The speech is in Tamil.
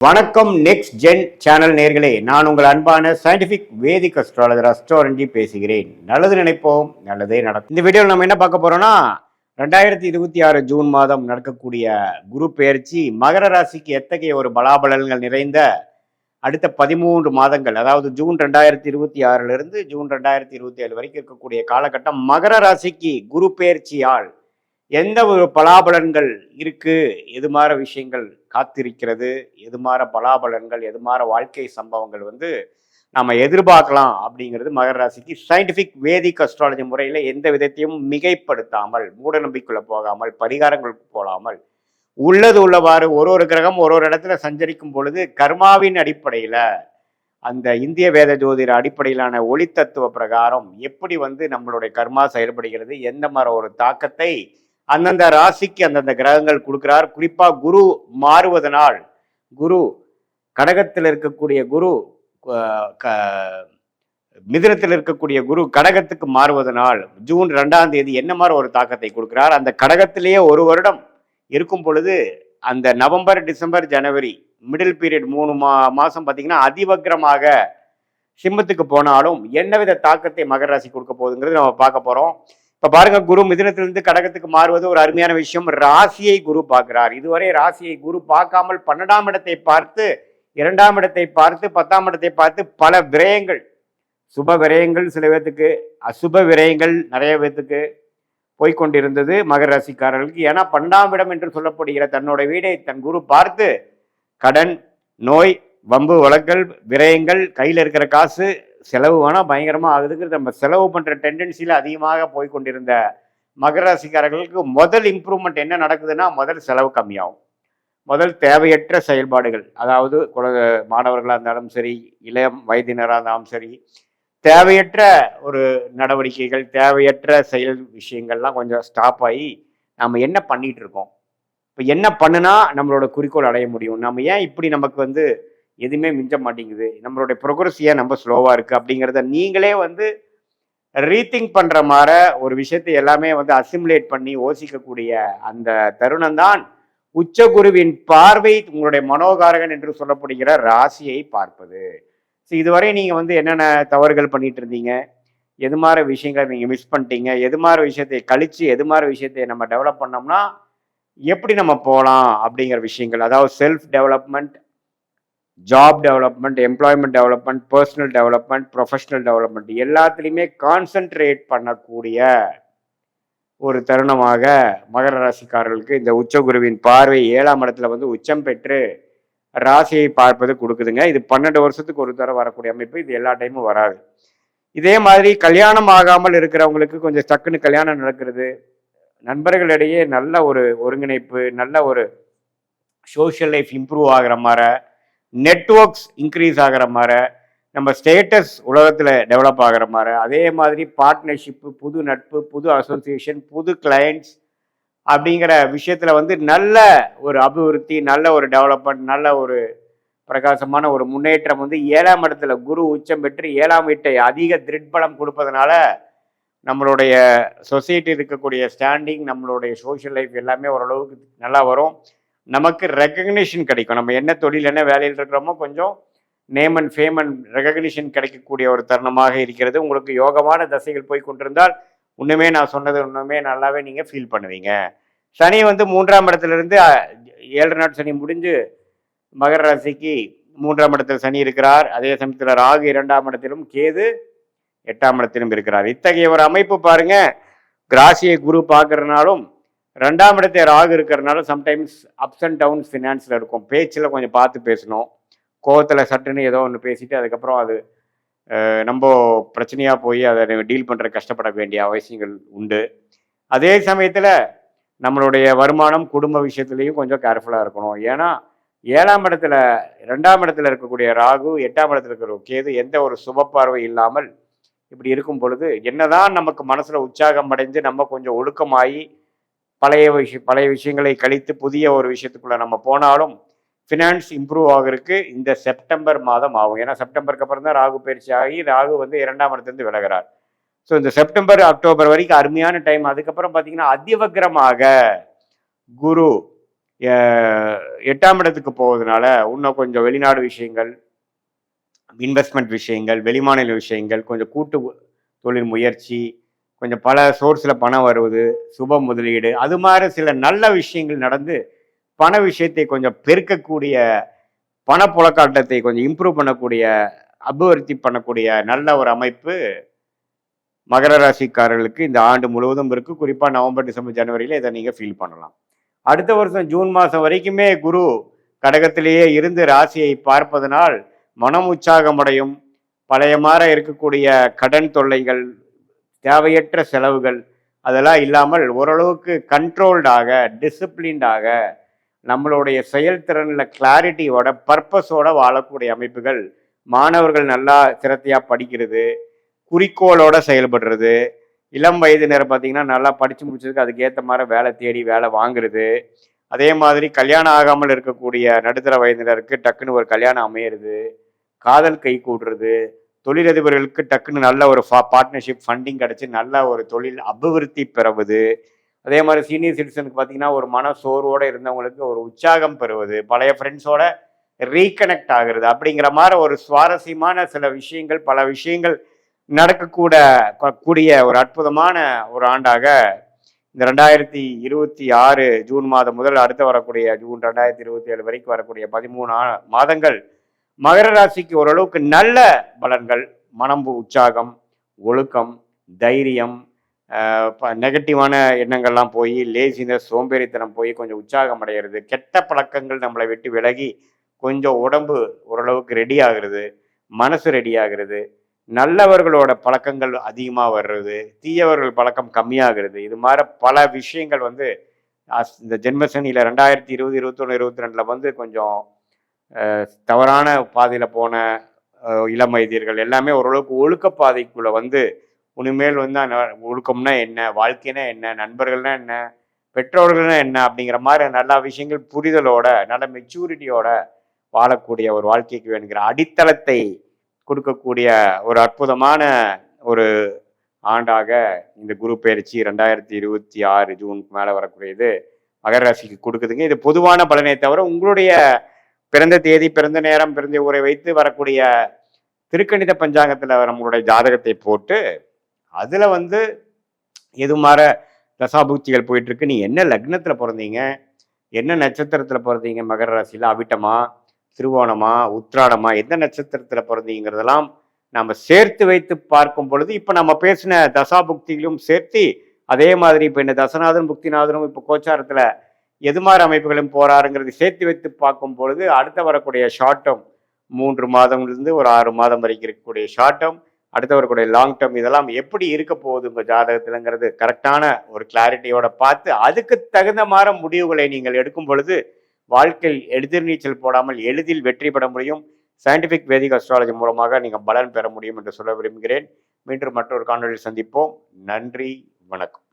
வணக்கம். நெக்ஸ்ட் ஜென் சேனல் நேர்களே, நான் உங்கள் அன்பான சயின்டிபிக் வேதிக் அஸ்ட்ராலஜர் அஸ்ட்ரோரஞ்சி பேசுகிறேன். நல்லது நினைப்போம், நல்லதே நடக்கும். இந்த வீடியோவில் நம்ம என்ன பார்க்க போறோம்னா 2026 ஜூன் மாதம் நடக்கக்கூடிய குரு பெயர்ச்சி மகர ராசிக்கு எத்தகைய ஒரு பலாபலன்கள் நிறைந்த அடுத்த 13 மாதங்கள், அதாவது ஜூன் 2026 இருந்து ஜூன் 2027 வரைக்கும் இருக்கக்கூடிய காலகட்டம் மகர ராசிக்கு குரு பெயர்ச்சியால் எந்த ஒரு பலாபலன்கள் இருக்கு, எது மாதிரி விஷயங்கள் காத்திருக்கிறது, எது மாதிரி பலாபலன்கள், எது மாதிரி வாழ்க்கை சம்பவங்கள் நம்ம எதிர்பார்க்கலாம் அப்படிங்கிறது மகர ராசிக்கு சயின்டிபிக் வேதிக் அஸ்ட்ராலஜி முறையில் எந்த விதத்தையும் மிகைப்படுத்தாமல், மூட நம்பிக்கைக்குள்ள போகாமல், பரிகாரங்களுக்கு போகாமல், உள்ளது உள்ளவாறு ஒரு கிரகம் ஒரு இடத்துல சஞ்சரிக்கும் பொழுது கர்மாவின் அடிப்படையில், அந்த இந்திய வேத ஜோதிட அடிப்படையிலான ஒளி தத்துவ பிரகாரம் எப்படி நம்மளுடைய கர்மா செயல்படுகிறது, எந்த மாதிரி ஒரு தாக்கத்தை அந்தந்த ராசிக்கு அந்தந்த கிரகங்கள் கொடுக்கிறார். குறிப்பா குரு மாறுவதனால், குரு கடகத்தில் இருக்கக்கூடிய குரு மிதுனத்தில் இருக்கக்கூடிய குரு கடகத்துக்கு மாறுவதனால் ஜூன் 2ஆம் தேதி என்ன மாதிரி ஒரு தாக்கத்தை கொடுக்கிறார். அந்த கடகத்திலேயே ஒரு வருடம் இருக்கும் பொழுது அந்த நவம்பர், டிசம்பர், ஜனவரி மிடில் பீரியட் 3 மாசம் பார்த்தீங்கன்னா அதிவக்ரமாக சிம்மத்துக்கு போனாலும் என்னவித தாக்கத்தை மகர ராசி கொடுக்க போகுதுங்கிறது நம்ம பார்க்க போறோம். இப்ப பாருங்க, குரு மிதுனத்திலிருந்து கடகத்துக்கு மாறுவது ஒரு அருமையான விஷயம். ராசியை குரு பார்க்கிறார். இதுவரை ராசியை குரு பார்க்காமல் 12ஆம் இடத்தை பார்த்து, 2ஆம் இடத்தை பார்த்து, 10ஆம் இடத்தை பார்த்து பல விரயங்கள், சுப விரயங்கள் சில பேர்த்துக்கு, அசுப விரயங்கள் நிறைய பேர்த்துக்கு போய்கொண்டிருந்தது மகர ராசிக்காரர்களுக்கு. ஏன்னா 12ஆம் இடம் என்று சொல்லப்படுகிற தன்னோட வீடை தன் குரு பார்த்து கடன், நோய், வம்பு வழக்கல், விரயங்கள், கையில் இருக்கிற காசு செலவு வேணால் பயங்கரமாக ஆகுதுங்கிறது நம்ம செலவு பண்ணுற டெண்டன்சியில் அதிகமாக போய்கொண்டிருந்த மகர ராசிக்காரர்களுக்கு முதல் இம்ப்ரூவ்மெண்ட் என்ன நடக்குதுன்னா, முதல் செலவு கம்மியாகும். முதல் தேவையற்ற செயல்பாடுகள், அதாவது மாணவர்களாக இருந்தாலும் சரி, இளம் வயதினராக இருந்தாலும் சரி, தேவையற்ற ஒரு நடவடிக்கைகள், தேவையற்ற செயல் விஷயங்கள்லாம் கொஞ்சம் ஸ்டாப் ஆகி நம்ம என்ன பண்ணிட்டு இருக்கோம், இப்போ என்ன பண்ணுனா நம்மளோட குறிக்கோள் அடைய முடியும், நம்ம ஏன் இப்படி நமக்கு எதுவுமே மிஞ்ச மாட்டேங்குது, நம்மளுடைய ப்ரோக்ரஸ் ஏன் நம்ம ஸ்லோவாக இருக்குது அப்படிங்கிறத நீங்களே ரீதிங்க் பண்ணுற மாதிரி ஒரு விஷயத்தை எல்லாமே அசிமுலேட் பண்ணி யோசிக்கக்கூடிய அந்த தருணம் தான் உச்சகுருவின் பார்வை உங்களுடைய மனோகாரகன் என்று சொல்லப்படுகிற ராசியை பார்ப்பது. ஸோ இதுவரை நீங்கள் என்னென்ன தவறுகள் பண்ணிட்டு இருந்தீங்க, எது மாதிரி விஷயங்களை நீங்கள் மிஸ் பண்ணிட்டீங்க, எது மாதிரி விஷயத்தை கழித்து எது மாதிரி விஷயத்தை நம்ம டெவலப் பண்ணோம்னா எப்படி நம்ம போகலாம் அப்படிங்கிற விஷயங்கள், அதாவது self development, job development, employment development, personal development, professional development எல்லாத்துலேயுமே கான்சென்ட்ரேட் பண்ணக்கூடிய ஒரு தருணமாக மகர ராசிக்காரர்களுக்கு இந்த உச்சகுருவின் பார்வை 7ஆம் இடத்துல உச்சம் பெற்று ராசியை பார்ப்பது கொடுக்குதுங்க. இது 12 வருஷத்துக்கு ஒரு தடவை வரக்கூடிய அமைப்பு. இது எல்லா டைமும் வராது. இதே மாதிரி கல்யாணம் ஆகாமல் இருக்கிறவங்களுக்கு கொஞ்சம் டக்குன்னு கல்யாணம் நடக்கிறது, நண்பர்களிடையே நல்ல ஒரு ஒருங்கிணைப்பு, நல்ல ஒரு சோஷியல் லைஃப் இம்ப்ரூவ் ஆகிற மாதிரி, நெட்வொர்க்ஸ் இன்க்ரீஸ் ஆகிற மாதிரி, நம்ம ஸ்டேட்டஸ் உலகத்தில் டெவலப் ஆகிற மாதிரி, அதே மாதிரி பார்ட்னர்ஷிப்பு, புது நட்பு, புது அசோசியேஷன், புது கிளையண்ட்ஸ் அப்படிங்கிற விஷயத்தில் நல்ல ஒரு அபிவிருத்தி, நல்ல ஒரு டெவலப்மெண்ட், நல்ல ஒரு பிரகாசமான ஒரு முன்னேற்றம் 7ஆம் இடத்துல குரு உச்சம் பெற்று 7ஆம் வீட்டை அதிக திருட்பலம் கொடுப்பதனால நம்மளுடைய சொசைட்டி இருக்கக்கூடிய ஸ்டாண்டிங், நம்மளுடைய சோஷியல் லைஃப் எல்லாமே ஓரளவுக்கு நல்லா வரும். நமக்கு ரெகக்னிஷன் கிடைக்கும். நம்ம என்ன தொழில், என்ன வேலையில் இருக்கிறோமோ கொஞ்சம் name and fame and recognition கிடைக்கக்கூடிய ஒரு தருணமாக இருக்கிறது. உங்களுக்கு யோகமான தசைகள் போய் கொண்டிருந்தால் இன்னுமே நான் சொன்னது இன்னுமே நல்லாவே நீங்கள் ஃபீல் பண்ணுவீங்க. சனி 3ஆம் இடத்துலேருந்து 7 நாள் சனி முடிஞ்சு மகர ராசிக்கு 3ஆம் இடத்தில் சனி இருக்கிறார். அதே சமயத்தில் ராகு 2ஆம் இடத்திலும், கேது 8ஆம் இடத்திலும் இருக்கிறார். இத்தகைய ஒரு அமைப்பு பாருங்க. ராசியை குரு பார்க்கறதுனாலும் 2ஆம் இடத்தை ராகு இருக்கிறதுனால சம்டைம்ஸ் அப்ஸ் அண்ட் டவுன்ஸ் ஃபினான்ஸில் இருக்கும். பேச்சில் கொஞ்சம் பார்த்து பேசணும். கோவத்தில் சட்டுன்னு ஏதோ ஒன்று பேசிட்டு அதுக்கப்புறம் அது நம்ம பிரச்சனையாக போய் அதை டீல் பண்ணுற கஷ்டப்பட வேண்டிய அவசியங்கள் உண்டு. அதே சமயத்தில் நம்மளுடைய வருமானம், குடும்ப விஷயத்துலையும் கொஞ்சம் கேர்ஃபுல்லாக இருக்கணும். ஏன்னா 7ஆம் இடத்துல 2ஆம் இடத்துல இருக்கக்கூடிய ராகு, 8ஆம் இடத்துல இருக்கிற கேது எந்த ஒரு சுப பார்வை இல்லாமல் இப்படி இருக்கும் பொழுது என்னதான் நமக்கு மனசில் உற்சாகம் அடைஞ்சு நம்ம கொஞ்சம் ஒழுக்கமாகி பழைய விஷயங்களை கழித்து புதிய ஒரு விஷயத்துக்குள்ள நம்ம போனாலும் ஃபினான்ஸ் இம்ப்ரூவ் ஆகிறதுக்கு இந்த செப்டம்பர் மாதம் ஆகும். ஏன்னா செப்டம்பருக்கு அப்புறம் தான் ராகு பயிற்சி ஆகி ராகு 2ஆம் இடத்துலேருந்து விலகிறார். ஸோ இந்த செப்டம்பர், அக்டோபர் வரைக்கும் அருமையான டைம். அதுக்கப்புறம் பார்த்தீங்கன்னா அதிவக்ரமாக குரு 8ஆம் இடத்துக்கு போவதனால இன்னும் கொஞ்சம் வெளிநாடு விஷயங்கள், இன்வெஸ்ட்மெண்ட் விஷயங்கள், வெளிமாநில விஷயங்கள், கொஞ்சம் கூட்டு தொழில் முயற்சி, கொஞ்சம் பல சோர்ஸில் பணம் வருவது, சுப முதலீடு, அது மாதிரி சில நல்ல விஷயங்கள் நடந்து பண விஷயத்தை கொஞ்சம் பெருக்கக்கூடிய, பணப்புழக்காட்டத்தை கொஞ்சம் இம்ப்ரூவ் பண்ணக்கூடிய, அபிவிருத்தி பண்ணக்கூடிய நல்ல ஒரு அமைப்பு மகர ராசிக்காரர்களுக்கு இந்த ஆண்டு முழுவதும் இருக்கு. குறிப்பாக நவம்பர், டிசம்பர், ஜனவரியில் இதை நீங்கள் ஃபீல் பண்ணலாம். அடுத்த வருஷம் ஜூன் மாதம் வரைக்குமே குரு கடகத்திலேயே இருந்து ராசியை பார்ப்பதனால் மனம் உற்சாகமடையும். பழைய மாற இருக்கக்கூடிய கடன் தொல்லைகள், தேவையற்ற செலவுகள் அதெல்லாம் இல்லாமல் ஓரளவுக்கு கண்ட்ரோல்டாக, டிசிப்ளின்டாக, நம்மளுடைய செயல்திறனில் கிளாரிட்டியோட, பர்பஸோட வாழக்கூடிய அமைப்புகள், மாணவர்கள் நல்லா சிரத்தையாக படிக்கிறது, குறிக்கோளோட செயல்படுறது, இளம் வயதினர் பார்த்தீங்கன்னா நல்லா படித்து முடிச்சதுக்கு அதுக்கேற்ற மாதிரி வேலை தேடி வேலை வாங்குறது, அதே மாதிரி கல்யாணம் ஆகாமல் இருக்கக்கூடிய நடுத்தர வயதினருக்கு டக்குன்னு ஒரு கல்யாணம் அமையிறது, காதல் கை கூடுறது, தொழிலதிபர்களுக்கு டக்குன்னு நல்ல ஒரு பார்ட்னர்ஷிப் ஃபண்டிங் கிடச்சி நல்ல ஒரு தொழில் அபிவிருத்தி பெறுவது, அதே மாதிரி சீனியர் சிட்டிசனுக்கு பார்த்தீங்கன்னா ஒரு மன சோர்வோடு இருந்தவங்களுக்கு ஒரு உற்சாகம் பெறுவது, பழைய ஃப்ரெண்ட்ஸோட ரீகனெக்ட் ஆகுறது, அப்படிங்கிற மாதிரி ஒரு சுவாரஸ்யமான சில விஷயங்கள், பல விஷயங்கள் கூடிய ஒரு அற்புதமான ஒரு ஆண்டாக இந்த 2026 ஜூன் மாதம் முதல் அடுத்து வரக்கூடிய ஜூன் 2027 வரைக்கும் வரக்கூடிய 13 மாதங்கள் மகர ராசிக்கு ஓரளவுக்கு நல்ல பலன்கள், மனம் உற்சாகம், ஒழுக்கம், தைரியம், நெகட்டிவான எண்ணங்கள்லாம் போய் லேசினஸ், சோம்பேறித்தனம் போய் கொஞ்சம் உற்சாகம் அடைகிறது, கெட்ட பழக்கங்கள் நம்மளை விட்டு விலகி கொஞ்சம் உடம்பு ஓரளவுக்கு ரெடி ஆகுறது, மனசு ரெடி ஆகுறது, நல்லவர்களோட பழக்கங்கள் அதிகமாக வர்றது, தீயவர்கள் பழக்கம் கம்மியாகிறது, இது மாதிரி பல விஷயங்கள் வந்து இந்த ஜென்மசனியில் 2020, 21, 22 வந்து கொஞ்சம் தவறான பாதையில் போன இளம் வயதியர்கள் எல்லாமே ஓரளவுக்கு ஒழுக்க பாதைக்குள்ளே வந்து உனிமேல் வந்து ஒழுக்கம்னா என்ன, வாழ்க்கைனா என்ன, நண்பர்கள்னா என்ன, பெற்றோர்கள்னா என்ன அப்படிங்கிற மாதிரி நல்ல விஷயங்கள் புரிதலோட, நல்ல மெச்சூரிட்டியோட வாழக்கூடிய ஒரு வாழ்க்கைக்கு வேணுங்கிற அடித்தளத்தை கொடுக்கக்கூடிய ஒரு அற்புதமான ஒரு ஆண்டாக இந்த குரு பயிற்சி 2026 ஜூனுக்கு மேலே வரக்கூடியது மகர ராசிக்கு கொடுக்குதுங்க. இது பொதுவான பலனை தவிர உங்களுடைய பிறந்த தேதி, பிறந்த நேரம், பிறந்த ஊரை வைத்து வரக்கூடிய திருக்கணித பஞ்சாங்கத்தில் நம்மளுடைய ஜாதகத்தை போட்டு அதில் வந்து எது மாதிரி தசாபுக்திகள் போயிட்டுருக்கு, நீ என்ன லக்னத்தில் பிறந்தீங்க, என்ன நட்சத்திரத்தில் பிறந்தீங்க, மகர ராசியில் அவிட்டமா, திருவோணமா, உத்திராடமா, எந்த நட்சத்திரத்தில் பிறந்தீங்கிறதெல்லாம் நம்ம சேர்த்து வைத்து பார்க்கும் பொழுது இப்போ நம்ம பேசின தசாபுக்திகளும் சேர்த்து அதே மாதிரி இப்போ இந்த தசநாதன் புக்திநாதனும் இப்போ கோச்சாரத்தில் எது மாதிரி அமைப்புகளும் போறாருங்கிறது சேர்த்து வைத்து பார்க்கும் பொழுது அடுத்த வரக்கூடிய ஷார்ட் டேர்ம் 3 மாதம்லேருந்து ஒரு 6 மாதம் வரைக்கும் இருக்கக்கூடிய ஷார்ட் டேர்ம், அடுத்த வரக்கூடிய லாங் டேர்ம், இதெல்லாம் எப்படி இருக்க போகுது உங்கள் ஜாதகத்தில்ங்கிறது கரெக்டான ஒரு கிளாரிட்டியோட பார்த்து அதுக்கு தகுந்த மாதிரி முடிவுகளை நீங்கள் எடுக்கும் பொழுது வாழ்க்கையில் எதிர்நீச்சல் போடாமல் எளிதில் வெற்றி பெற முடியும். சயின்டிஃபிக் வேதிக் அஸ்ட்ராலஜி மூலமாக நீங்கள் பலன் பெற முடியும் என்று சொல்ல விரும்புகிறேன். மீண்டும் மற்றொரு காணொலியில் சந்திப்போம். நன்றி, வணக்கம்.